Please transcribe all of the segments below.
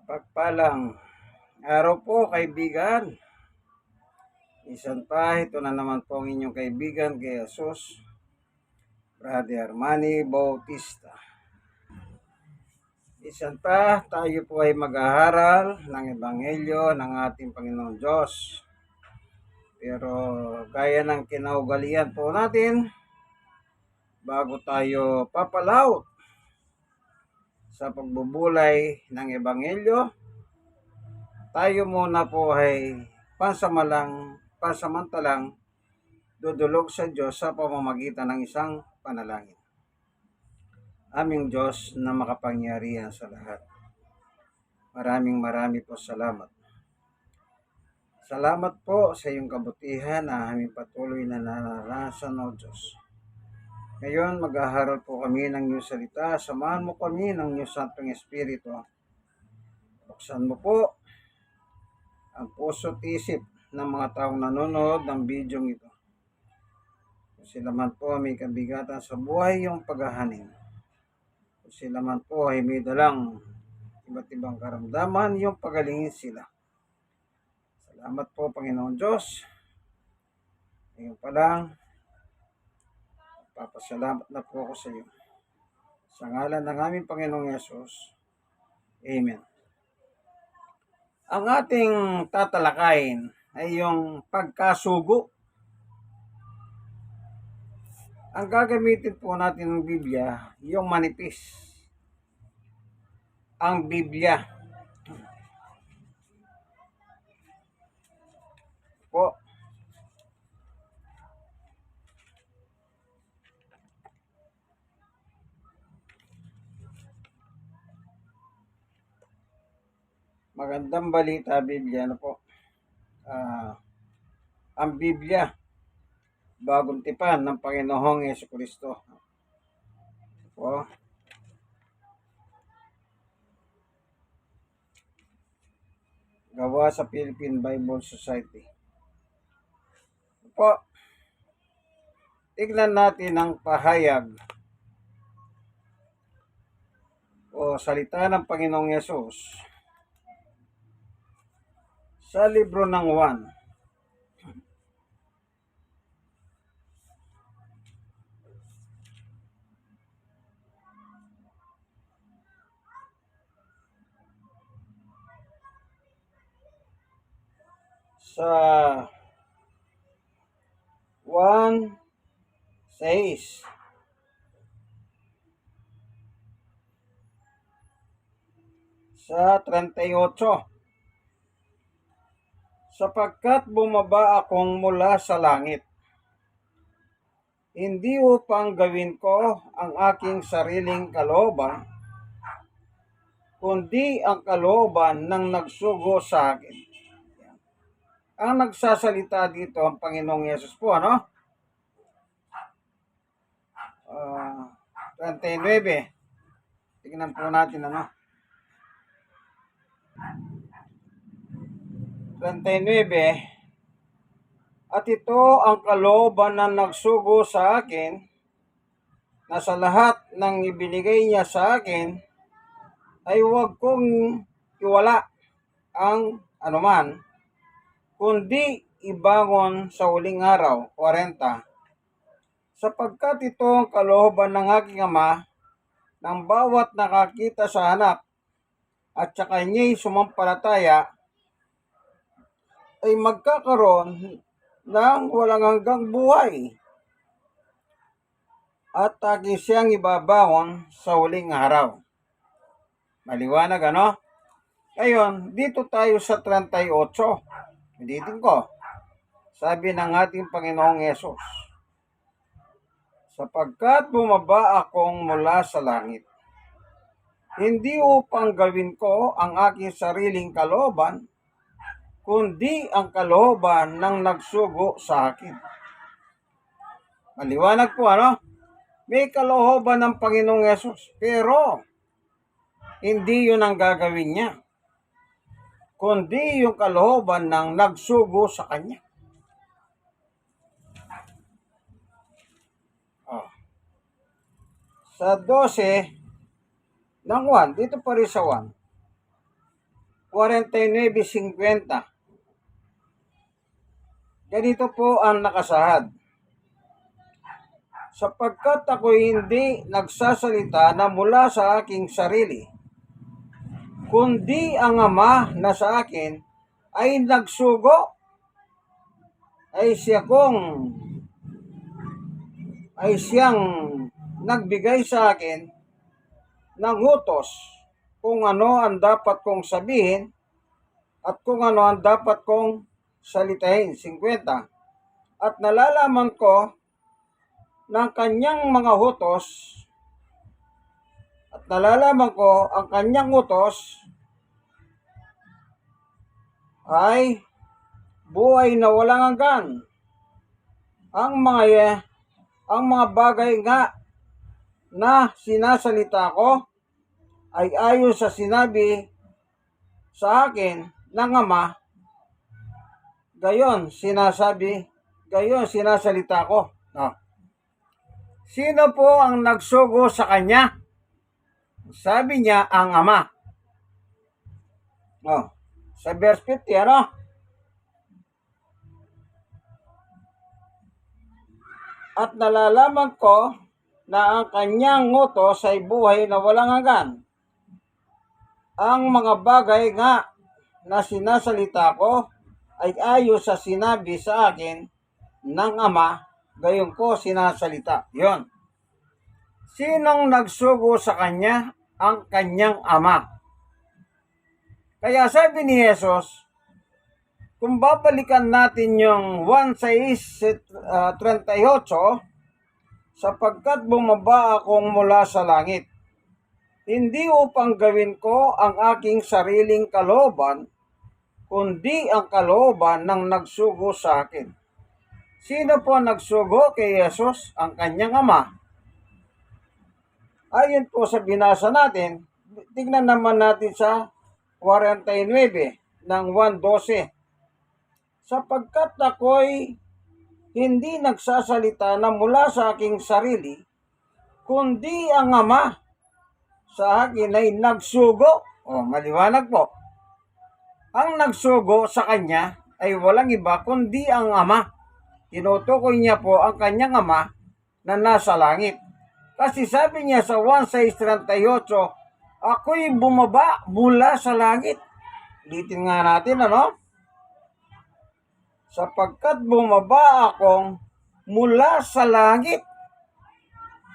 Pagpalang araw po, kaibigan. Isan pa, ito na naman po ang inyong kaibigan kay Jesus, Brother Manny Bautista. Isan pa, tayo po ay mag-aaral ng Ebanghelyo ng ating Panginoong Diyos. Pero gaya ng kinaugalian po natin, bago tayo papalaot sa pagbubulay ng Ebanghelyo, tayo muna po ay pansamantalang dudulog sa Diyos sa pamamagitan ng isang panalangin. Aming Diyos na makapangyarihan sa lahat, maraming po salamat. Salamat po sa iyong kabutihan na aming patuloy na naranasan, O Diyos. Ngayon, mag-aaral po kami ng iyong salita. Samahan mo kami ng iyong Santong Espiritu. Buksan mo po ang puso at isip ng mga taong nanonood ng video ito. Kung sila man po may kabigatan sa buhay yung paghahanin, kung sila man po ay may dalang iba't ibang karamdaman, yung pagalingin sila. Salamat po, Panginoon Diyos. Ngayon pa lang, papasalamat na po ako sa iyo. Sa ngalan ng aming Panginoong Yesus. Amen. Ang ating tatalakayin ay yung pagkasugo. Ang gagamitin po natin ng Biblia, yung manipis. Ang Biblia. Po. Magandang balita, Biblia. Ano po? Ang Biblia, bagong tipan ng Panginoong Jesucristo. Po. Gawa sa Philippine Bible Society. Po. Tignan natin ang pahayag o salita ng Panginoong Yesus sa libro ng Juan. Sa 1:6. Sa 38. Sapagkat bumaba akong mula sa langit, hindi upang gawin ko ang aking sariling kalooban, kundi ang kalooban ng nagsugo sa akin. Ang nagsasalita dito ang Panginoong Yesus po, ano? 39. Tingnan po natin, ano? 39. At ito ang kalooban na nagsugo sa akin, na sa lahat ng ibinigay niya sa akin, ay huwag kong iwala ang anuman, kundi ibangon sa huling araw, 40. Sapagkat ito ang kalooban ng aking Ama, ng bawat nakakita sa anak at sa kanya'y sumampalataya, ay magkakaroon ng walang hanggang buhay, at aking siyang ibabangon sa huling araw. Maliwanag, ano? Ngayon, dito tayo sa 38. Ulitin ko. Sabi ng ating Panginoong Yesus, sapagkat bumaba akong mula sa langit, hindi upang gawin ko ang aking sariling kalooban, kundi ang kalooban ng nagsugo sa akin. Maliwanag po, ano? May kalooban ng Panginoong Yesus, pero hindi yun ang gagawin niya, kundi yung kalooban ng nagsugo sa kanya. Sa 12 ng 1, dito pa rin sa 1, 49:50. Ganito po ang nakasahad. Sapagkat ako'y hindi nagsasalita na mula sa aking sarili, kundi ang Ama na sa akin ay nagsugo, ay siyang nagbigay sa akin ng utos kung ano ang dapat kong sabihin at kung ano ang dapat kong salitain. 50. At nalalaman ko ng kanyang mga utos at nalalaman ko ang kanyang utos ay buhay na walang hanggan. Ang mga bagay nga na sinasalita ko ay ayon sa sinabi sa akin ng Ama, gayon sinasalita ko. Sino po ang nagsugo sa kanya? Sabi niya, ang Ama. Sa verse 50, At nalalaman ko na ang kanyang utos ay buhay na walang hanggan. Ang mga bagay nga na sinasalita ko ay ayon sa sinabi sa akin ng Ama, gayon ko sinasalita. Yon. Sinong nagsugo sa kanya? Ang kanyang Ama. Kaya sabi ni Jesus, kung babalikan natin yung 1:38, sapagkat bumaba akong mula sa langit, hindi upang gawin ko ang aking sariling kalooban, kundi ang kalooban ng nagsugo sa akin. Sino po nagsugo kay Jesus? Ang kanyang Ama. Ayon po sa binasa natin, tignan naman natin sa 49 ng 1:12. Sapagkat ako'y hindi nagsasalita na mula sa aking sarili, kundi ang Ama sa akin ay nagsugo. Maliwanag po. Ang nagsugo sa kanya ay walang iba kundi ang Ama. Tinutukoy niya po ang kanyang Ama na nasa langit. Kasi sabi niya sa 1:38, ako'y bumaba mula sa langit. Ulitin nga natin, sapagkat bumaba akong mula sa langit.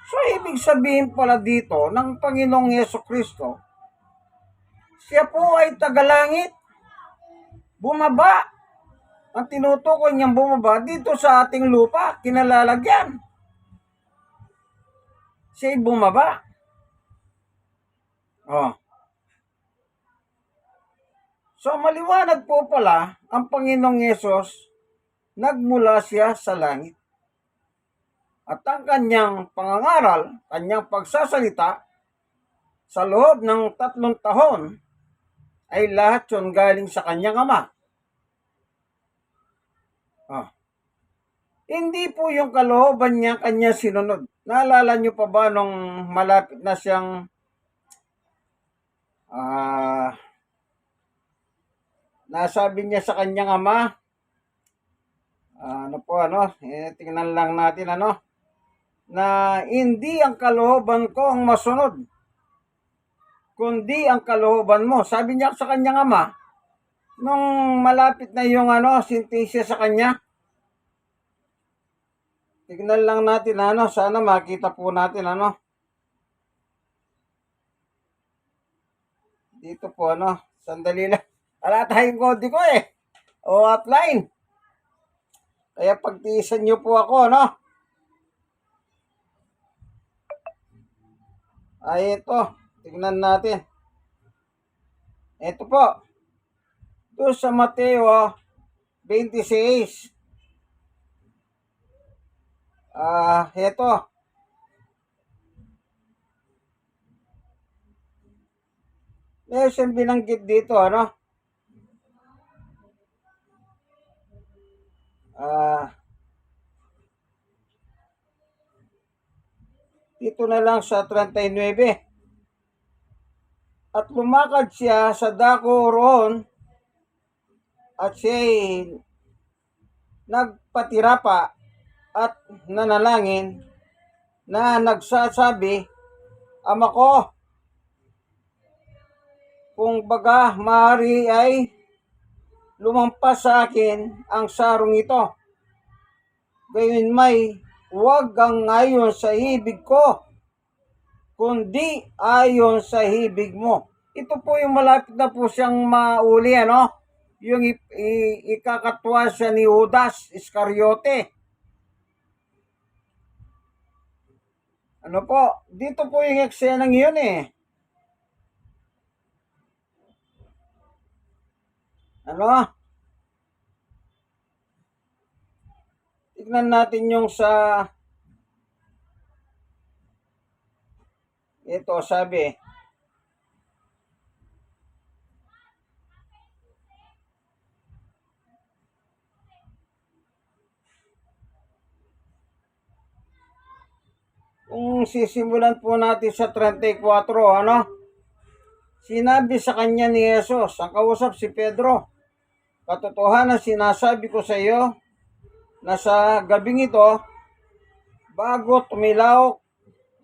So, ibig sabihin pala dito ng Panginoong Jesucristo, siya po ay tagalangit. Bumaba. Ang tinutukoy niyang bumaba dito sa ating lupa, kinalalagyan. Siya ay bumaba. So, maliwanag po pala, ang Panginoong Yesus, nagmula siya sa langit. At ang kanyang pangangaral, kanyang pagsasalita, sa loob ng 3 taon, ay lahat yun galing sa kanyang Ama. Hindi po yung kalooban niya kanya sinunod. Naalala niyo pa ba nung malapit na siyang nasabi niya sa kanyang Ama, tingnan lang natin, na hindi ang kalooban ko ang masunod, kundi ang kalooban mo. Sabi niya sa kanyang Ama, nung malapit na yung sintensya sa kanya. Tignan lang natin, sana makita po natin, dito po, sandali lang. Wala tayong kodigo o outline. Kaya pagtiisan nyo po ako, Ay, ito. Tignan natin. Ito po. Doon sa Mateo 26. Ito. Meron siyang binanggit dito, dito na lang sa 39. At lumakad siya sa dako roon at siya'y nagpatira pa at nanalangin na nagsasabi, Ama ko, kung baga maaari ay lumampas sa akin ang sarong ito. Gayon may huwag ang ayon sa hibig ko, kundi ayon sa hibig mo. Ito po yung malapit na po siyang mauli, ano? Yung ikakatwa siya ni Judas Iscariote. Ano po? Dito po yung eksenang yun eh. Ano? Tignan natin yung sa ito sabi. Kung sisimulan po natin sa 34, ano? Sinabi sa kanya ni Jesus, ang kausap si Pedro, katotohanan sinasabi ko sa iyo na sa gabing ito, bago tumilaw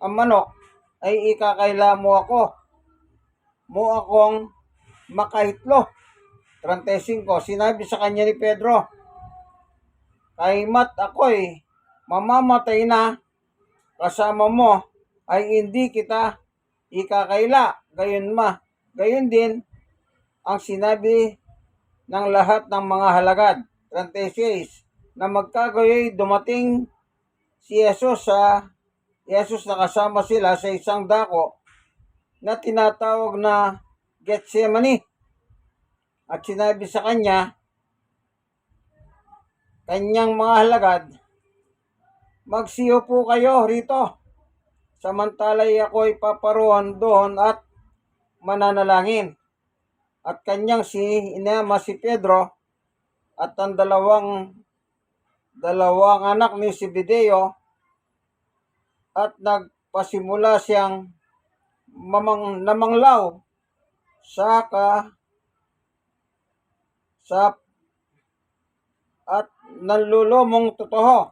ang manok, ay ikakaila mo akong makahitlo. 35, sinabi sa kanya ni Pedro, kaymat ako'y mamamatay na, kasama mo ay hindi kita ikakaila. Gayon din ang sinabi ng lahat ng mga halagad. 36, na magkagayoy dumating si Jesus na kasama sila sa isang dako na tinatawag na Getsemani. At sinabi sa kanyang mga halagad, magsiyo po kayo rito, samantalay ako'y paparoon doon at mananalangin. At kanyang inama si Pedro at ang dalawang anak ni Zebedeo at nagpasimula siyang namanglaw at nanlulumong totoo.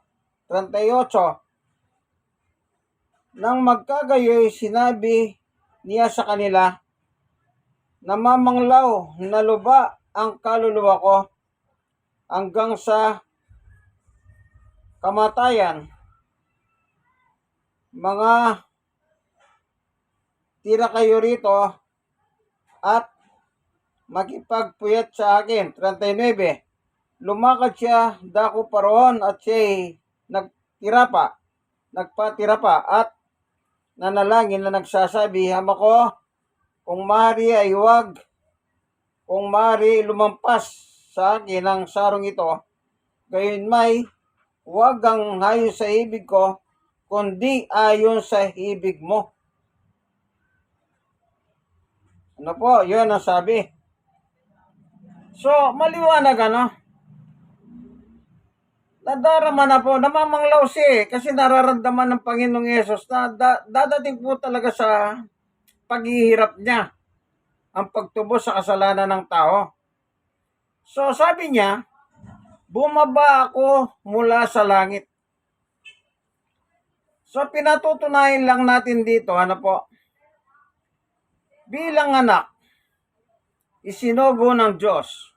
38, nang magkagayoy sinabi niya sa kanila, namamanglaw na luba ang kaluluwa ko hanggang sa kamatayan. Mga tira kayo rito at makipagpuyat sa akin. 39, lumakad siya dako paroon at siya'y nagpatira pa at nanalangin na nagsasabi, Ama ko, kung maaari ay kung maaari lumampas sa akin ang sarong ito, gayon may huwag ang ayon sa ibig ko, kundi ayon sa ibig mo. Ano po, yun ang sabi. So, maliwanag ano? Nadarama na po, namamanglaw siya kasi nararamdaman ng Panginoong Yesus na dadating po talaga sa paghihirap niya ang pagtubos sa kasalanan ng tao. So, sabi niya, bumaba ako mula sa langit. So, pinatutunayan lang natin dito, ano po, bilang anak, isinugo ng Diyos.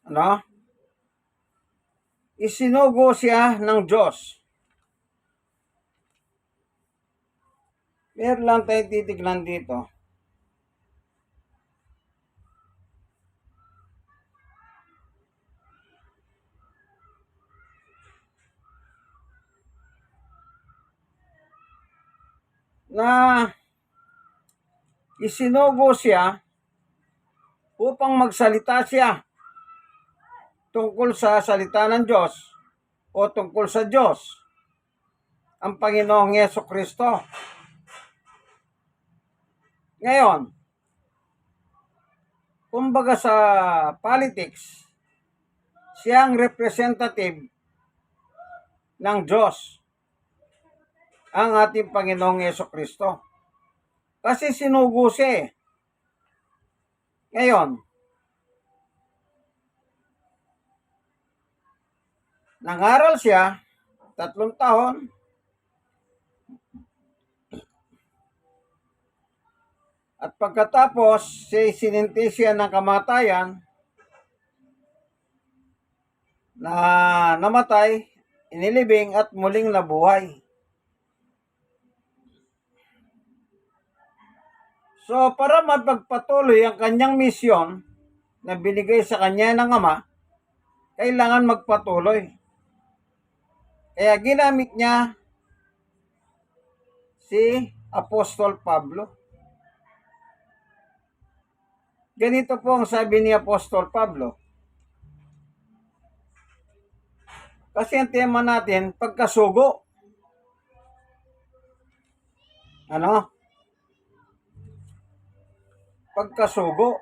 Ano? Isinugo siya ng Diyos. Meron lang tayong titignan dito. Na isinugo siya upang magsalita siya tungkol sa salita ng Diyos o tungkol sa Diyos, ang Panginoong Jesucristo. Ngayon, kumbaga sa politics, siya ang representative ng Diyos, ang ating Panginoong Jesucristo. Kasi sinugo siya eh. Ngayon, nag-aral siya, 3 taon, at pagkatapos siya sinintisya ng kamatayan, na namatay, inilibing at muling nabuhay. So, para mapagpatuloy ang kanyang misyon na binigay sa kanya ng Ama, kailangan magpatuloy. Kaya ginamit niya si Apostol Pablo. Ganito po ang sabi ni Apostol Pablo. Kasi ang tema natin, pagkasugo. Ano? Pagkasugo.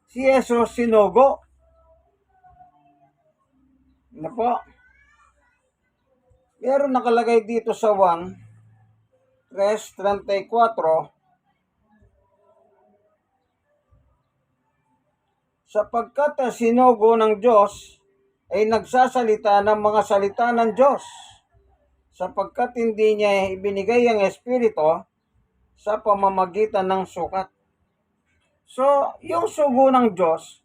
Si Jesus sinugo. Ano po? Meron nakalagay dito sa 1:3-34, sapagkat ang sinugo ng Diyos ay nagsasalita ng mga salita ng Diyos, sapagkat hindi niya ibinigay ang Espiritu sa pamamagitan ng sukat. So, yung sugo ng Diyos,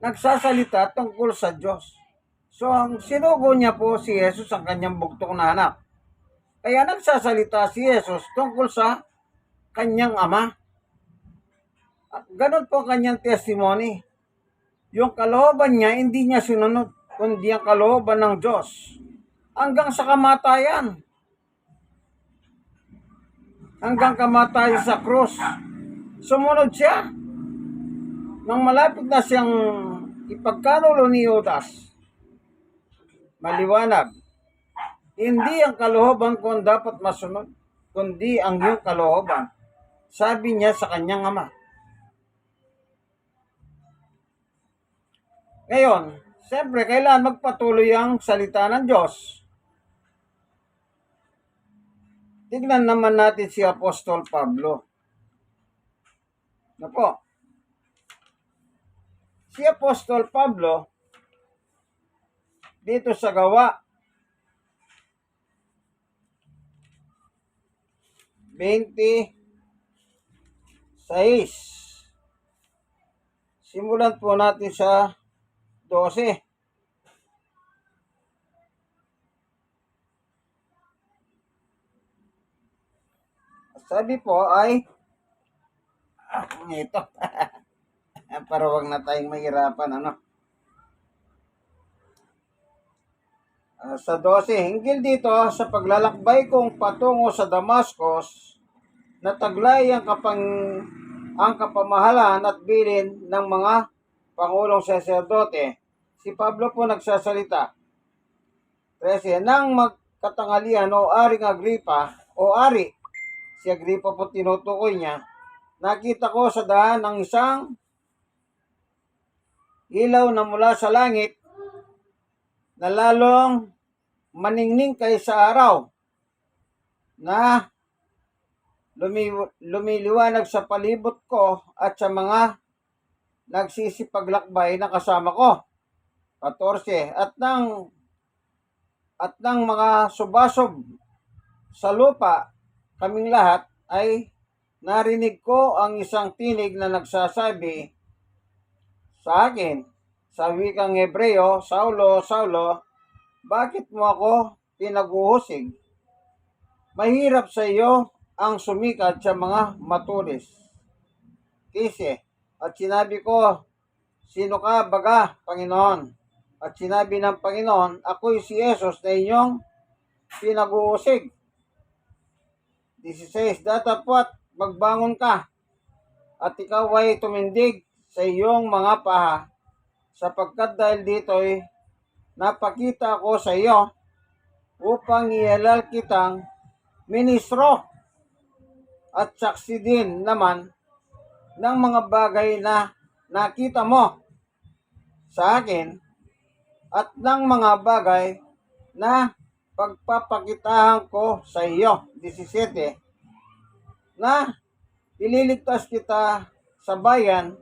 nagsasalita tungkol sa Diyos. So, ang sinugo niya po si Jesus, ang kanyang bugtong na anak. Kaya nagsasalita si Jesus tungkol sa kanyang Ama. At ganun po ang kanyang testimony. Yung kalooban niya, hindi niya sinunod, kundi ang kalooban ng Diyos. Hanggang sa kamatayan. Hanggang kamatayan sa krus. Sumunod siya. Nang malapit na siyang ipagkanulo ni Judas, maliwanag, hindi ang kalooban ko ang dapat masunod, kundi ang iyong kalooban. Sabi niya sa kanyang Ama. Ngayon, siyempre, kailangan magpatuloy ang salita ng Diyos. Tignan naman natin si Apostol Pablo. Ano po? Si Apostol Pablo, dito sa Gawa 26. Simulan po natin sa 12. Sabi po ay ito. Para wag na tayong mahirapan, ano? Sa 12, hinggil dito sa paglalakbay kong patungo sa Damascus, nataglay ang kapamahalan at bilin ng mga pangulong saserdote. Si Pablo po nagsasalita. 13, nang magkatanghalian o Aring Agripa, o Ari, si Agripa po tinutukoy niya, nakita ko sa daan ng isang ilaw na mula sa langit na lalong maningning kaysa araw na lumiliwanag sa palibot ko at sa mga nagsisipaglakbay na kasama ko. 14, at ng mga subasob sa lupa, kaming lahat ay narinig ko ang isang tinig na nagsasabi sa akin sa wikang Hebreo, Saulo, Saulo, bakit mo ako pinaguhusig? Mahirap sa iyo ang sumikat sa mga matulis. 15, at sinabi ko, sino ka baga, Panginoon? At sinabi ng Panginoon, ako'y si Jesus na inyong pinaguhusig. 16, datapwat magbangon ka at ikaw ay tumindig sa iyong mga paha, sapagkat dahil dito'y napakita ko sa iyo upang ihalal kitang ministro at saksi din naman ng mga bagay na nakita mo sa akin at ng mga bagay na pagpapakitahan ko sa iyo. 17, na ililigtas kita sa bayan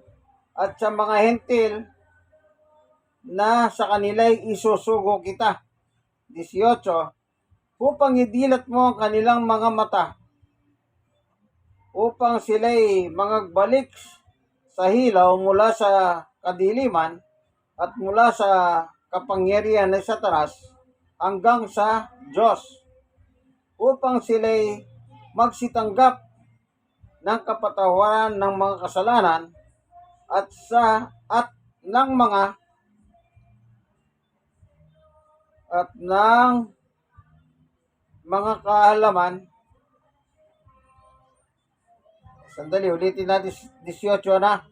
at sa mga hentil na sa kanila'y isusugo kita. 18, upang idilat mo ang kanilang mga mata, upang sila'y mangagbalik sa hilaw mula sa kadiliman at mula sa kapangyarihan ng Satanas hanggang sa Diyos, upang sila'y magsitanggap ng kapatawaran ng mga kasalanan at ng mga kaalaman. Sandali, ulitin natin 18 na.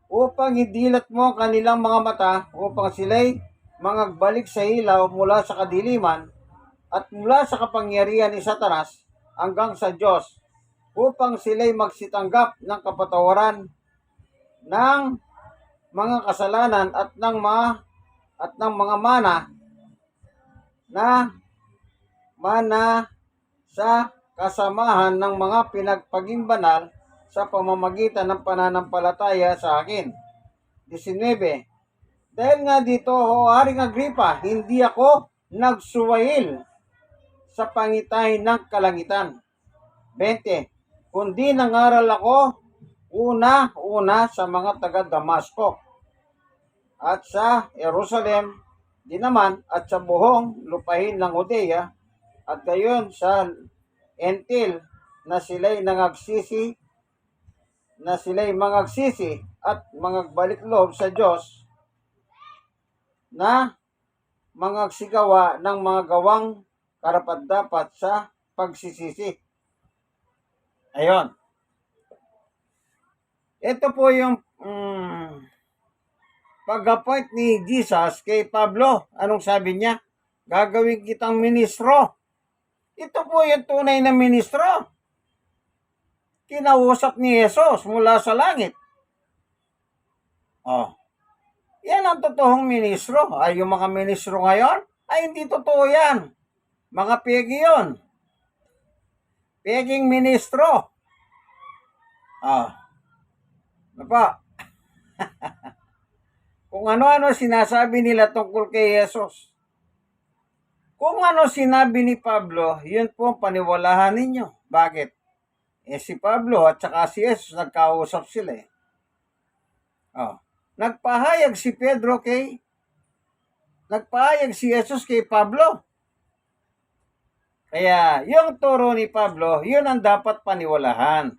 Upang idilat mo kanilang mga mata, upang sila'y mangagbalik sa ilaw mula sa kadiliman at mula sa kapangyarihan ni Satanas hanggang sa Diyos, upang sila'y magsitanggap ng kapatawaran ng mga kasalanan at ng mga mana sa kasamahan ng mga pinagpaging banal sa pamamagitan ng pananampalataya sa akin. 19. Dahil nga dito, o Haring Agripa, hindi ako nagsuwail sa pangitahin ng kalangitan. 20. Kundi nangaral ako una sa mga taga Damasco at sa Jerusalem din naman at sa buong lupain ng Judea at gayon sa Entil na sila'y mangagsisi at mangagbalik loob sa Diyos na mangagsigawa ng mga gawang karapat-dapat sa pagsisisi. Ayon. Ito po yung pag-appoint ni Jesus kay Pablo. Anong sabi niya? Gagawin kitang ministro. Ito po yung tunay na ministro. Kinausap ni Jesus mula sa langit. Yan ang totoong ministro. Ay, yung mga ministro ngayon, ay hindi totoo yan. Mga pegi yun. Peging ministro. Ano pa? Kung ano-ano sinasabi nila tungkol kay Jesus. Kung ano sinabi ni Pablo, yun po ang paniwalahan ninyo. Bakit? Si Pablo at saka si Jesus, nagkausap sila eh. Nagpahayag si Jesus kay Pablo. Kaya, yung turo ni Pablo, yun ang dapat paniwalahan.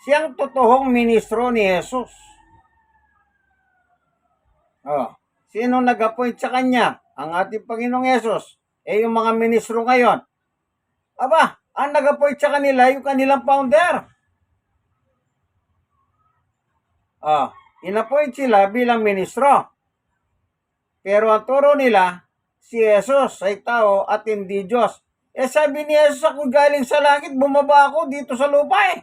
Siyang totoong ministro ni Jesus. Sino nag-appoint sa kanya? Ang ating Panginoong Jesus. Yung mga ministro ngayon. Ang nag-appoint sa kanila, yung kanilang founder. In-appoint sila bilang ministro. Pero ang turo nila, si Jesus ay tao at hindi Diyos. Sabi ni Jesus, ako galing sa langit, bumaba ako dito sa lupa eh.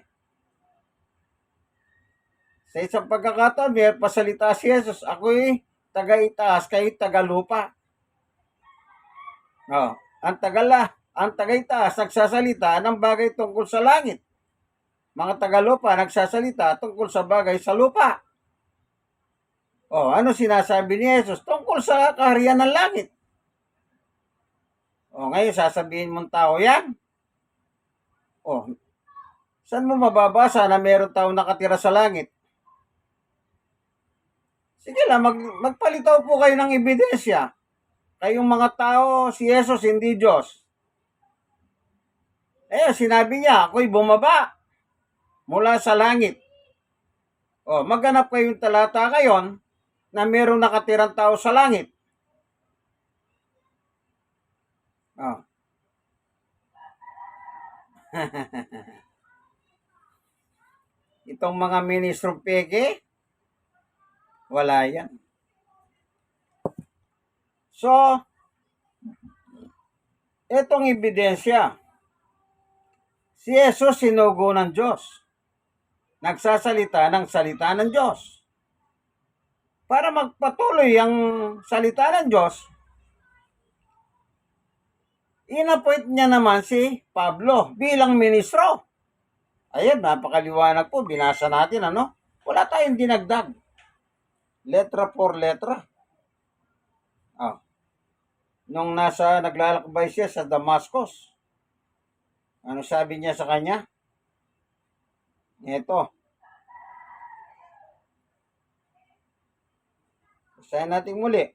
Sa isang pagkakataon, may pasalita si Jesus, ako'y taga-itaas, kayo'y taga-lupa. Ang taga-itaas nagsasalita ng bagay tungkol sa langit. Mga taga-lupa nagsasalita tungkol sa bagay sa lupa. Ano sinasabi ni Jesus? Tungkol sa kaharian ng langit. Ngayon sasabihin mong tao yan? Saan mo mababasa na meron taong nakatira sa langit? Sige lang, magpalitaw po kayo ng ebidensya. Kayong mga tao, si Jesus hindi Diyos. Sinabi niya, ako'y bumaba mula sa langit. Maghanap kayong talata ngayon na merong nakatirang tao sa langit. Itong mga ministrong peke, wala yan. So, itong ebidensya, si Jesus sinugo ng Diyos. Nagsasalita ng salita ng Diyos. Para magpatuloy ang salita ng Diyos, in-appoint niya naman si Pablo bilang ministro. Ayan, napakaliwanag po. Binasa natin, ano? Wala tayong dinagdag. Letra por letra. Ah, nung naglalakbay siya sa Damascus, ano sabi niya sa kanya? Ito. Basahin natin muli.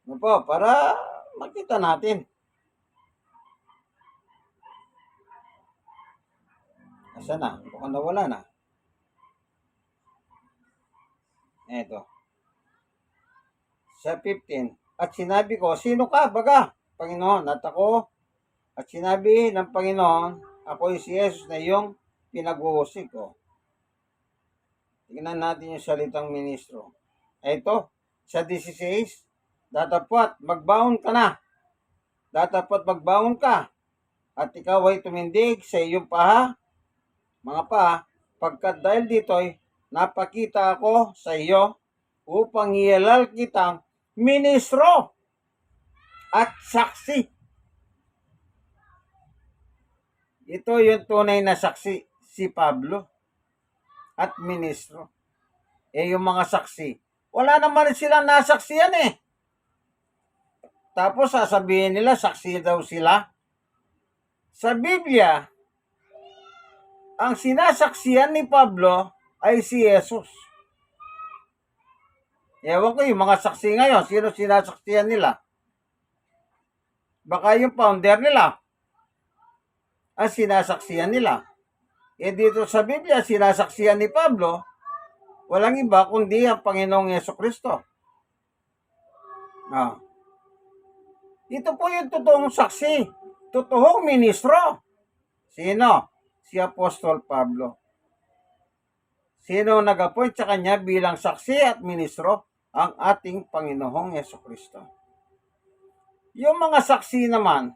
Ano po, para makita natin. Asa na? Baka nawala na. Ito. Sa 15. At sinabi ko, sino ka, baga? Panginoon, at ako. At sinabi ng Panginoon, ako si Jesus na iyong pinag-uusig ko. Tingnan natin yung salitang ministro. Ito, sa 16, datapwat, magbaon ka na. Datapwat magbaon ka. At ikaw ay tumindig sa iyong paha, mga paha, pagkat dahil dito'y napakita ako sa iyo upang ialal kitang ministro at saksi. Ito yung tunay na saksi, si Pablo at ministro. Yung mga saksi, wala naman silang nasaksiyan eh. Tapos sasabihin nila, saksi daw sila. Sa Biblia, ang sinasaksiyan ni Pablo ay si Jesus. Ewan ko yung mga saksi ngayon, sino sinasaksiyan nila? Baka yung founder nila ang sinasaksiyan nila. Dito sa Biblia, sinasaksiyan ni Pablo, walang iba kundi ang Panginoong Yesukristo. Ito po yung totoong saksi, totoong ministro. Sino? Si Apostol Pablo. Sino nag-appoint sa kanya bilang saksi at ministro? Ang ating Panginoong Yesukristo. Yung mga saksi naman,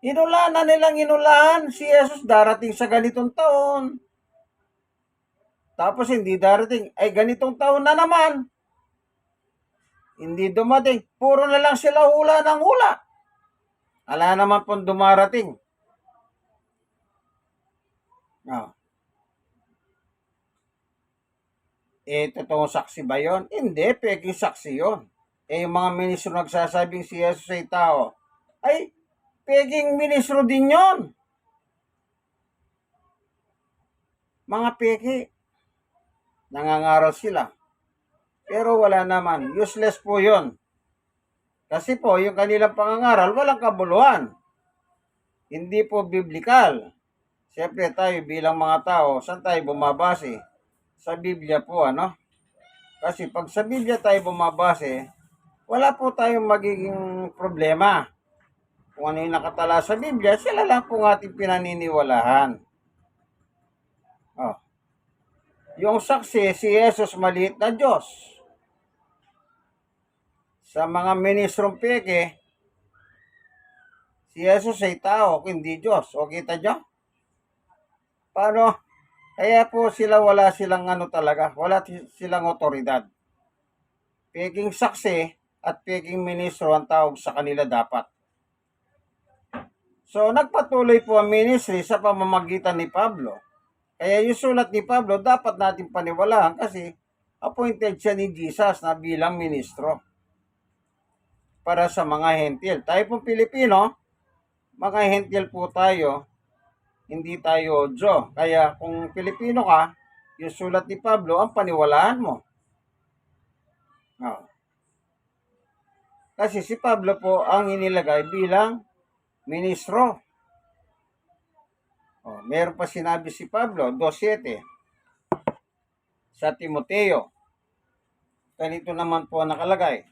inulaan si Jesus darating sa ganitong taon. Tapos hindi darating, ay ganitong taon na naman. Hindi dumating, puro na lang sila hula ng hula. Ala naman pong dumarating. Totoong saksi ba yun? Hindi, peking saksi yun. Yung mga ministro nagsasabing si Jesus ay tao, ay peking ministro din yun. Mga peki. Nangangaral sila. Pero wala naman. Useless po yun. Kasi po, yung kanilang pangangaral, walang kabuluhan. Hindi po biblical. Siyempre tayo bilang mga tao, saan tayo bumabase? Sa Biblia po, ano? Kasi pag sa Biblia tayo bumabase, wala po tayong magiging problema. Kung ano yung nakatala sa Biblia, sila lang po ating pinaniniwalahan. Yung saksi, si Jesus maliit na Diyos. Sa mga ministrong peke, si Jesus ay tao, hindi Diyos. O kita nyo? Paano? Kaya po wala silang talaga, wala silang otoridad. Peking saksi at peking ministro ang tawag sa kanila dapat. So, nagpatuloy po ang ministry sa pamamagitan ni Pablo. Kaya yung sulat ni Pablo, dapat natin paniwalaan kasi appointed siya ni Jesus na bilang ministro para sa mga hentil. Tayo pong Pilipino, mga hentil po tayo, hindi tayo Diyo. Kaya kung Pilipino ka, yung sulat ni Pablo, ang paniwalaan mo. Kasi si Pablo po ang inilagay bilang ministro. Meron pa sinabi si Pablo, 2:7, sa Timoteo. Ganito naman po nakalagay.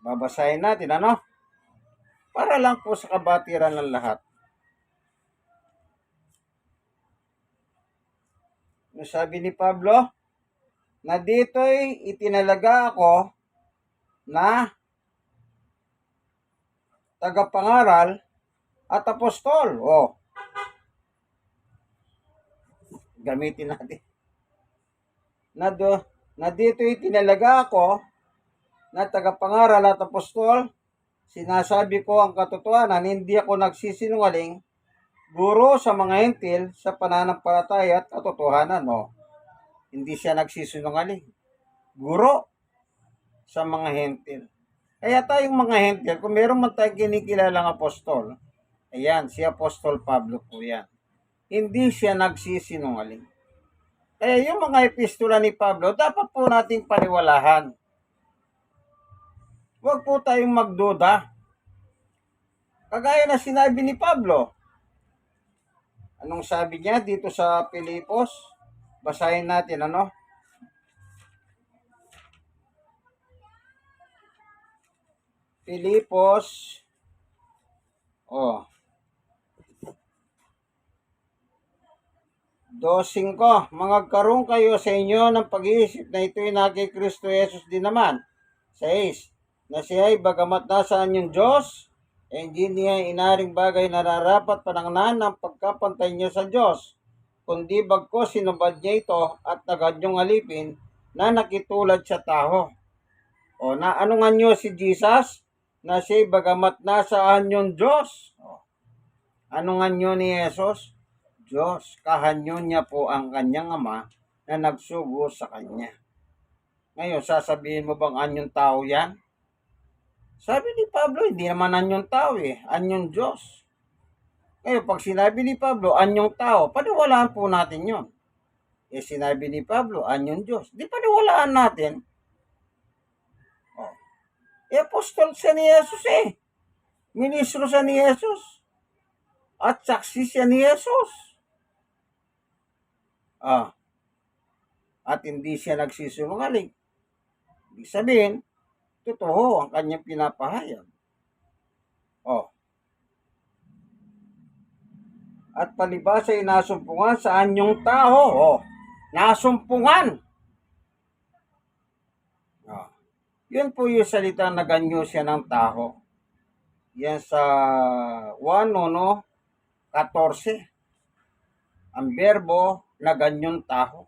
Babasahin natin, ano? Para lang po sa kabatiran ng lahat. Sabi ni Pablo, na dito'y itinalaga ako na tagapangaral at apostol. Gamitin natin. Na dito'y itinalaga ako na tagapangaral at apostol Sinasabi ko ang katotohanan, hindi ako nagsisinungaling, guro sa mga hentil sa pananampalataya at katotohanan. No? Hindi siya nagsisinungaling. Guro sa mga hentil. Kaya tayong mga hentil, kung meron man tayong kinikilalang apostol, ayan, si Apostol Pablo po yan. Hindi siya nagsisinungaling. Kaya yung mga epistola ni Pablo, dapat po nating paniwalahan. Huwag po tayong magduda. Kagaya na sinabi ni Pablo. Anong sabi niya dito sa Pilipos? Basahin natin, ano? Pilipos, 2:5. Magkaroon kayo sa inyo ng pag-iisip na ito'y na kay Kristo Jesus din naman. 6. Na siya ay bagamat nasaan yung Diyos, hindi niya inaring bagay na narapat panangnan ng pagkapantay niya sa Diyos, kundi bagko sinubad niya ito at naganyong alipin na nakitulad sa tao. O na ano nga nyo si Jesus? Na siya bagamat nasaan yung Diyos. Ano nga nyo ni Jesus? Diyos, kahanyo niya po ang kanyang ama na nagsugo sa kanya. Ngayon, sasabihin mo bang anyong tao yan? Sabi ni Pablo, hindi naman anyong tao anyong Diyos. Ngayon, pag sinabi ni Pablo, anyong tao, paniwalaan po natin yon. Sinabi ni Pablo, anyong Diyos. Di paniwalaan natin. Apostol siya ni Jesus Ministro siya ni Jesus. At saksi siya ni Jesus. At hindi siya nagsisinungaling. Ibig sabihin, totoo ang kanyang pinapahayag. At palibasa ay nasumpungan sa anyong tao. Nasumpungan. Yun po yung salita na ganyo siya ng tao. Yan sa 1:14. Ang berbo na ganyong tao.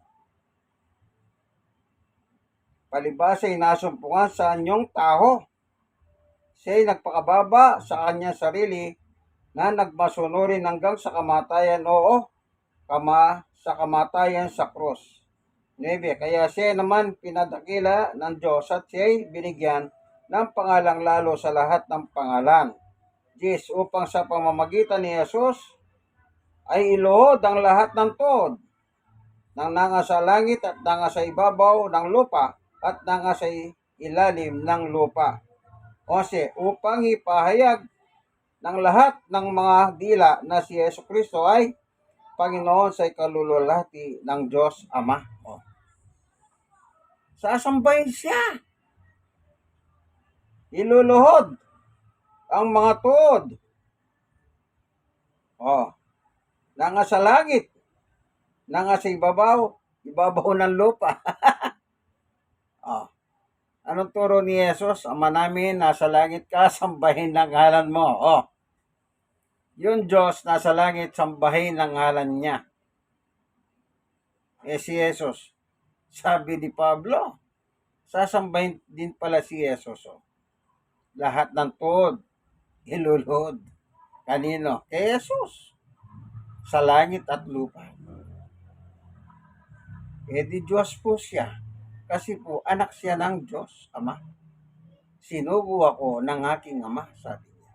Palibasa ay nasumpungan sa anyong tao. Siya'y nagpakababa sa kanyang sarili na nagmasunurin hanggang sa kamatayan, sa kamatayan sa krus. 9. Kaya siya naman pinadakila ng Diyos at siya'y binigyan ng pangalang lalo sa lahat ng pangalan. 10. Upang sa pamamagitan ni Jesus ay iluhod ang lahat ng tuhod ng nasa langit at nasa ibabaw ng lupa at nasa ilalim ng lupa. 11. Upang ipahayag ng lahat ng mga dila na si Yesu Kristo ay Panginoon sa ikalululati ng Diyos Ama. Sasambahin siya. Iluluhod ang mga tuhod. Nanga sa langit, nanga sa ibabaw ng lupa. Anong turo ni Jesus? Ama namin, nasa langit ka, sambahin ang ngalan mo. Yung Diyos nasa langit, sambahin ang ngalan niya. Si Jesus, sabi ni Pablo, sasambahin din pala si Jesus. Lahat ng tuhod, iluluhod. Kanino? Kay Jesus. Sa langit at lupa. Di Diyos po siya. Kasi po, anak siya ng Diyos, Ama. Sinugo ako ng aking Ama, sabi niya.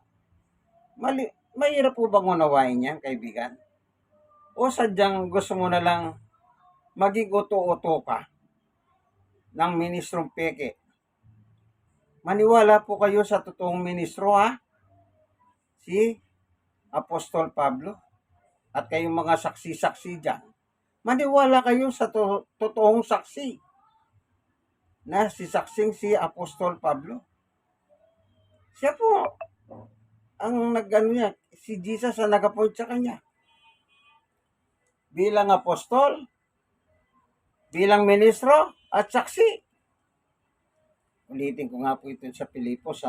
Mahirap po bang unawain yan, kaibigan? O sadyang gusto mo na lang maging uto-uto ka ng ministrong peke? Maniwala po kayo sa totoong ministro, si Apostol Pablo at kayong mga saksi-saksi dyan. Maniwala kayo sa totoong saksi na si Apostol Pablo. Siya po ang niya, si Jesus ang nag-appoint sa kanya. Bilang apostol, bilang ministro, at saksi. Ulitin ko nga po ito sa Pilipos,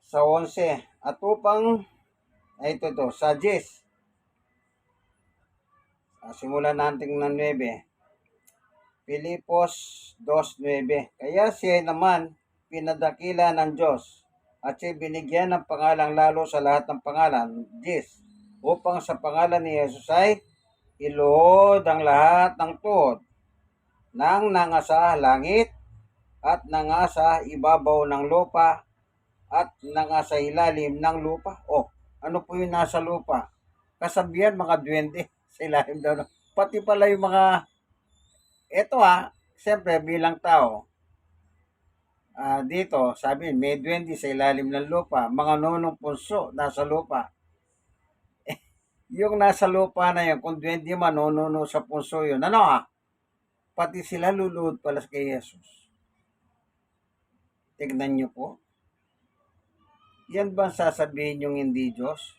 Sa 11. At upang, sa 10. Simulan natin ng 9. Pilipos 2:9. Kaya siya naman pinadakila ng Diyos at siya binigyan ng pangalang lalo sa lahat ng pangalan, Jesus, upang sa pangalan ni Jesus ay iluhod ang lahat ng tuhod ng nangasa langit at nangasa ibabaw ng lupa at nangasa ilalim ng lupa. O, ano po yung nasa lupa? Kasabihan mga duwende sa ilalim daw. Pati pala yung mga, eto siyempre bilang tao, dito, sabi, may duwende sa ilalim ng lupa, mga nonong punso nasa lupa. Yung nasa lupa na yun, kung duwende man, nono sa punso yun, pati sila luluhod pala kay Jesus. Tignan nyo po. Yan ba sasabihin yung hindi Diyos?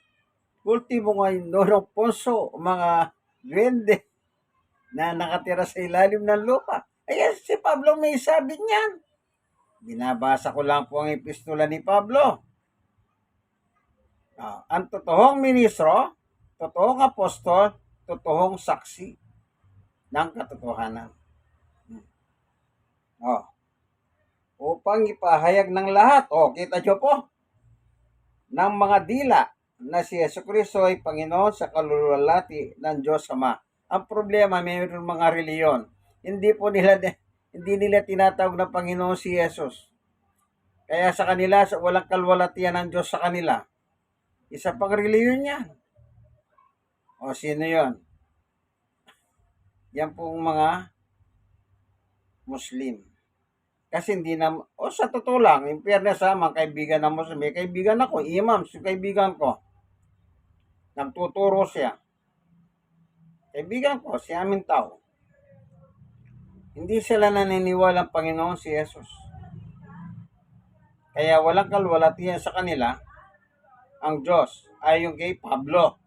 Ultimo nga yung nonong punso, mga duwende na nakatira sa ilalim ng lupa. Ayan, si Pablo may sabi niyan. Binabasa ko lang po ang epistola ni Pablo. Ang totoong ministro, totoong apostol, totoong saksi ng katotohanan. Upang ipahayag ng lahat, kita nyo po, ng mga dila na si Jesucristo ay Panginoon sa kalulwalhati ng Diyos Ama. Ang problema, mayroon mga reliyon. Hindi nila tinatawag na Panginoon si Jesus. Kaya sa kanila, walang kalwalhatian ng Diyos sa kanila. Isa pang reliyon yan. Sino yon? Yan pong mga Muslim. Kasi hindi na, sa totoo lang, in fairness mga kaibigan ng Muslim, may kaibigan ako, imam, si kaibigan ko. Nagtuturo siya. Kaibigan ko, si aming tao. Hindi sila naniniwala ang Panginoon si Jesus. Kaya walang kalwalhatian sa kanila ang Diyos ay yung kay Pablo.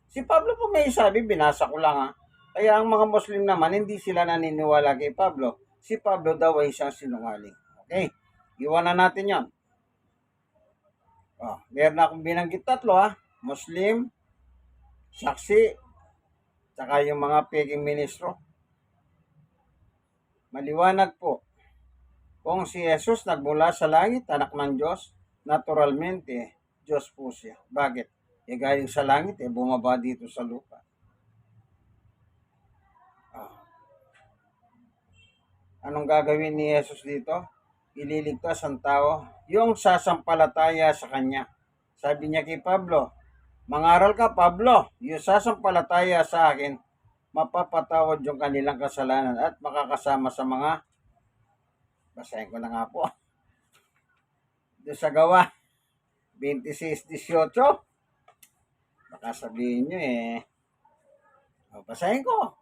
Si Pablo po may sabi, binasa ko lang Kaya ang mga Muslim naman, hindi sila naniniwala kay Pablo. Si Pablo daw ay isang sinungaling. Okay, iwanan natin yan. Meron akong binanggit 3 Muslim, saksi, saka yung mga peking ministro. Maliwanag po, kung si Jesus nagmula sa langit, anak ng Diyos, naturalmente, Diyos po siya. Bakit? Galing sa langit, bumaba dito sa lupa. Anong gagawin ni Jesus dito? Ililigtas ang tao, yung sasampalataya sa Kanya. Sabi niya kay Pablo, mangaral ka Pablo, yung sasampalataya sa akin, mapapatawad yung kanilang kasalanan at makakasama sa mga, basahin ko na nga po, doon sa Gawa 26:18, baka sabihin nyo basahin ko,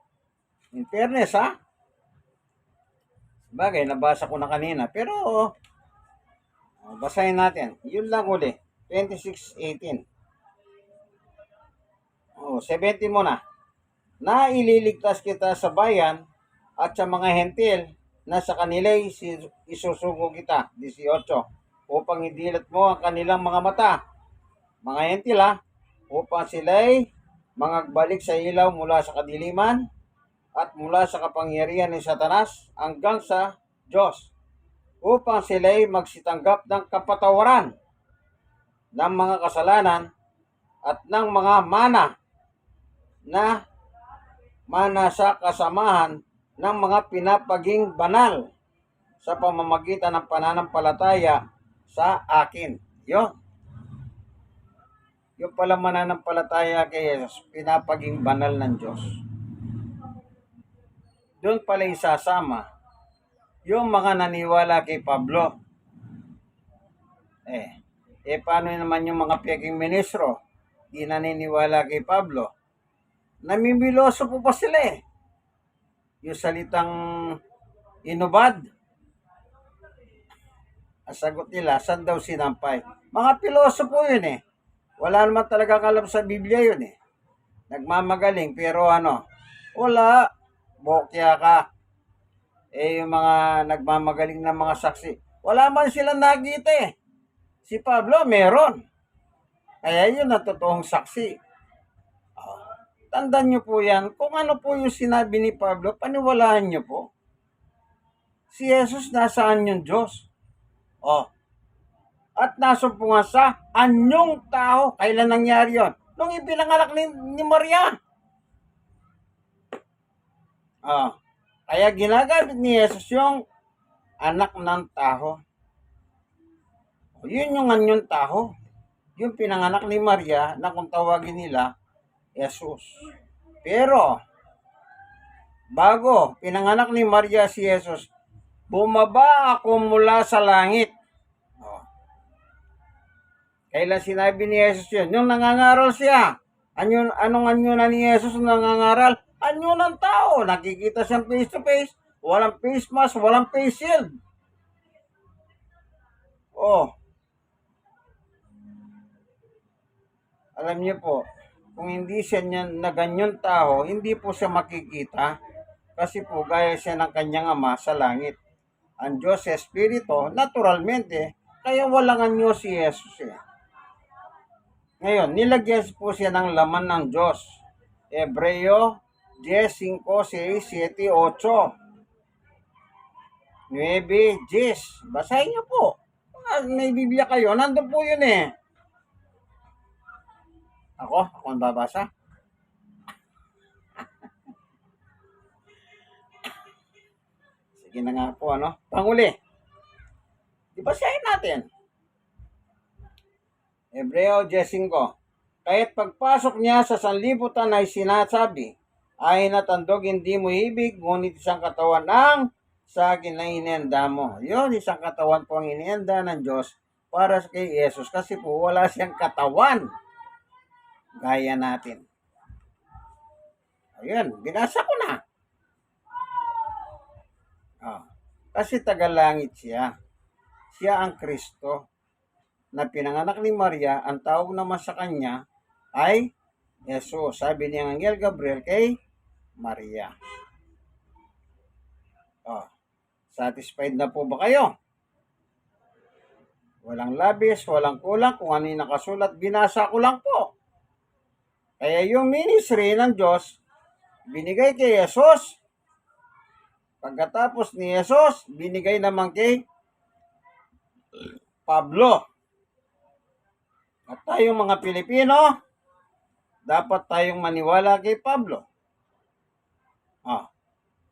in fairness bagay, nabasa ko na kanina, pero basahin natin, yun lang uli, 26:18, 17 muna, na ililigtas kita sa bayan at sa mga hentil na sa kanila'y isusugo kita, 18, upang idilat mo ang kanilang mga mata, mga hentil upang sila'y mangagbalik sa ilaw mula sa kadiliman at mula sa kapangyarihan ni Satanas hanggang sa Diyos, upang sila'y magsitanggap ng kapatawaran ng mga kasalanan at ng mga mana sa kasamahan ng mga pinapaging banal sa pamamagitan ng pananampalataya sa akin. Yun pala mananampalataya kay Jesus, pinapaging banal ng Diyos. Doon pala isasama yung mga naniwala kay Pablo. Paano naman yung mga peking ministro? Di naniniwala kay Pablo. Namimiloso po pa sila Yung salitang inubad. Ang sagot nila, saan daw sinampay? Mga pilosopo yun Wala naman talaga alam sa Biblia yun Nagmamagaling, pero wala. Bokya ka. Yung mga nagmamagaling na mga saksi, wala man silang nakita Si Pablo, meron. Kaya yun ang totoong saksi. Tandaan nyo po yan. Kung ano po yung sinabi ni Pablo, paniwalaan nyo po. Si Jesus, nasaan yung Diyos? Oh, at nasumpungan sa anyong tao. Kailan nangyari yon? Nung ipinanganak ni Maria. Oh, kaya ginagamit ni Jesus yung anak ng tao. Yun yung anyong tao. Yung pinanganak ni Maria na kung tawagin nila, Jesus. Pero, bago pinanganak ni Maria si Jesus, bumaba ako mula sa langit. Oh. Kailan sinabi ni Jesus yun? Yung nangangaral siya. Anong anyo na ni Jesus nangangaral? Anyo ng tao. Nakikita siyang face to face. Walang face mask, walang face shield. Oh. Alam niyo po, kung hindi siya na ganyang tao, hindi po siya makikita. Kasi po, gaya siya ng kanyang ama sa langit. Ang Diyos sa Espiritu, naturalmente, kaya walang anyo si Jesus eh. Ngayon, nilagyan po siya ng laman ng Diyos. Hebreo 10, 5, 6, 7, 8. 9, 10. Basahin niyo po. May Biblia kayo, nandun po yun eh. Ako ang babasa. Sige na nga po, ano? Panguli. Di basahin natin. Hebreo 10:5. Kahit pagpasok niya sa sanlibutan ay sinasabi, ay natandog hindi mo ibig, ngunit isang katawan ang sa akin na inienda mo. Yun, isang katawan po ang inienda ng Diyos para kay Jesus kasi po wala siyang katawan. Gaya natin. Ayun, binasa ko na. Oh, kasi tagalangit siya. Siya ang Kristo na pinanganak ni Maria, ang tawag naman sa kanya ay Jesus. Sabi ni Angel Gabriel kay Maria. Oh, satisfied na po ba kayo? Walang labis, walang kulang. Kung ano yung nakasulat, binasa ko lang po. Kaya yung ministry ng Diyos, binigay kay Jesus. Pagkatapos ni Jesus, binigay naman kay Pablo. At tayong mga Pilipino, dapat tayong maniwala kay Pablo.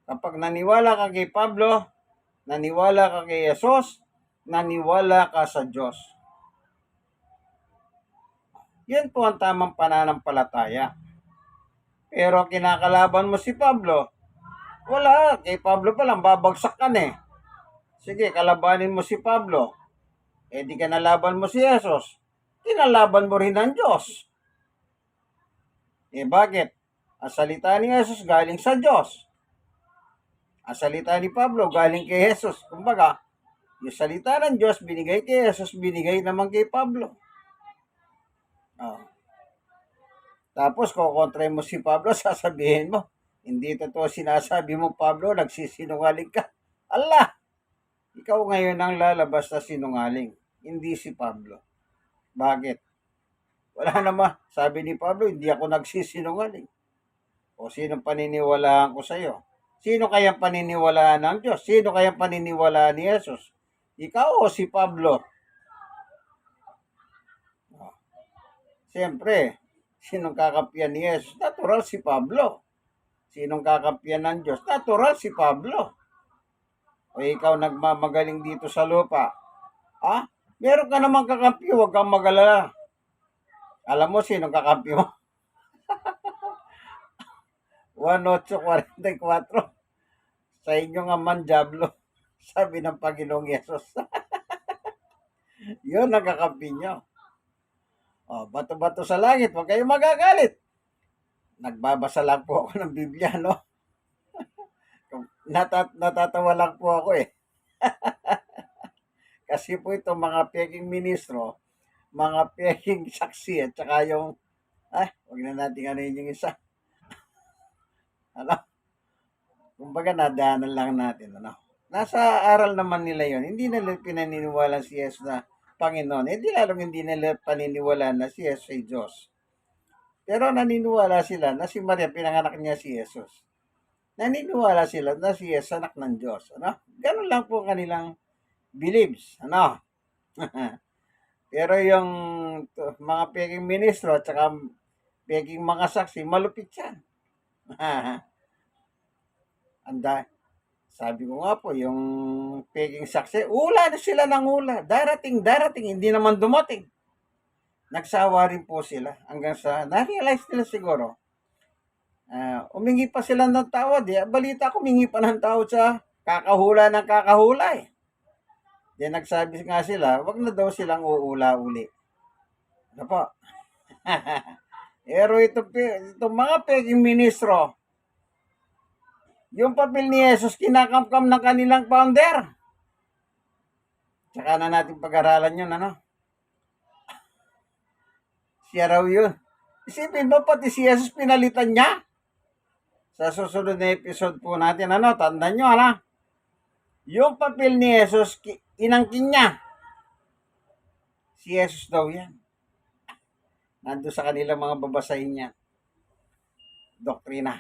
Kapag naniwala ka kay Pablo, naniwala ka kay Jesus, naniwala ka sa Diyos. Yan po ang tamang pananampalataya. Pero kinakalaban mo si Pablo, wala, kay Pablo pa lang babagsak ka na eh. Sige, kalabanin mo si Pablo. Di kanalaban mo si Jesus. Kinalaban mo rin ang Diyos. Bakit? Ang salita ni Jesus galing sa Diyos. Ang salita ni Pablo galing kay Jesus. Kumbaga, yung salita ng Diyos binigay kay Jesus, binigay naman kay Pablo. Tapos, kukontra mo si Pablo, sasabihin mo, hindi totoo sinasabi mo, Pablo, nagsisinungaling ka. Allah! Ikaw ngayon ang lalabas na sinungaling, hindi si Pablo. Bakit? Wala naman. Sabi ni Pablo, hindi ako nagsisinungaling. O sinong paniniwalaan ko sa iyo? Sino kayang paniniwalaan ng Diyos? Sino kayang paniniwalaan ni Jesus? Ikaw o si Pablo? Siyempre, sinong kakampiyan ni Jesus? Natural si Pablo. Sinong kakampiyan ng Diyos? Natural si Pablo. O ikaw nagmamagaling dito sa lupa. Meron ka namang kakampi, huwag kang magalala. Alam mo sinong kakampi mo? 18:44. Sa inyong amang Diablo, sabi ng Panginoong Yesus. Yun ang kakampi nyo. Bato-bato sa langit, huwag kayong magagalit. Nagbabasa lang po ako ng Biblia, no? Natatawa lang po ako eh. Kasi po itong mga peking ministro, mga peking saksi, at saka yung, huwag na natin ano yung isa. Kumbaga nadaanan lang natin, Nasa aral naman nila yon. Hindi nila pinaniniwala si Jesus na Panginoon. Lalong hindi nila paniniwala na si Jesus ay Diyos. Pero naniniwala sila na si Maria, pinanganak niya si Jesus. Naniniwala sila na si Jesus anak ng Diyos. Ganun lang po kanilang believes, ano? Pero yung mga peking ministro at saka peking mga saksi, malupit yan. Anda, sabi ko nga po, yung peking saksi, ula na sila ng ula. Darating, hindi naman dumating. Nagsawa rin po sila hanggang sa na-realize nila siguro. Umingi pa sila ng tawad. Balita ko, umingi pa ng tawad sa kakahula ng kakahula eh. Then nagsabi nga sila, wag na daw silang uula uli. Ano po? Pero itong mga peking ministro, yung papel ni Jesus kinakamkam ng kanilang founder. Tsaka na natin pag-aralan yun, ano? Siya raw yun. Isipin mo, pati si Jesus pinalitan niya. Sa susunod na episode po natin, ano, tandaan nyo, ano? Yung papel ni Jesus, inangkin niya. Si Jesus daw yan. Nandun sa kanilang mga babasahin niya. Doktrina.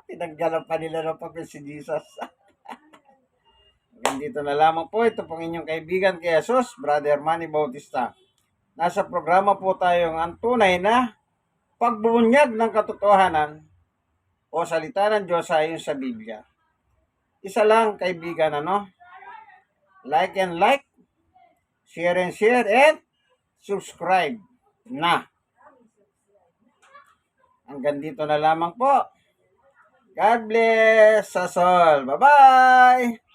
Tinanggalan pa nila ng papel si Jesus. Dito na lamang po. Ito pong inyong kaibigan kay Jesus, Brother Manny Bautista. Nasa programa po tayong ang tunay na pagbubunyag ng katotohanan o salita ng Diyos ayon sa Biblia. Isa lang, kaibigan, ano? Like and like, share and subscribe na. Hanggang dito na lamang po. God bless us all. Bye-bye!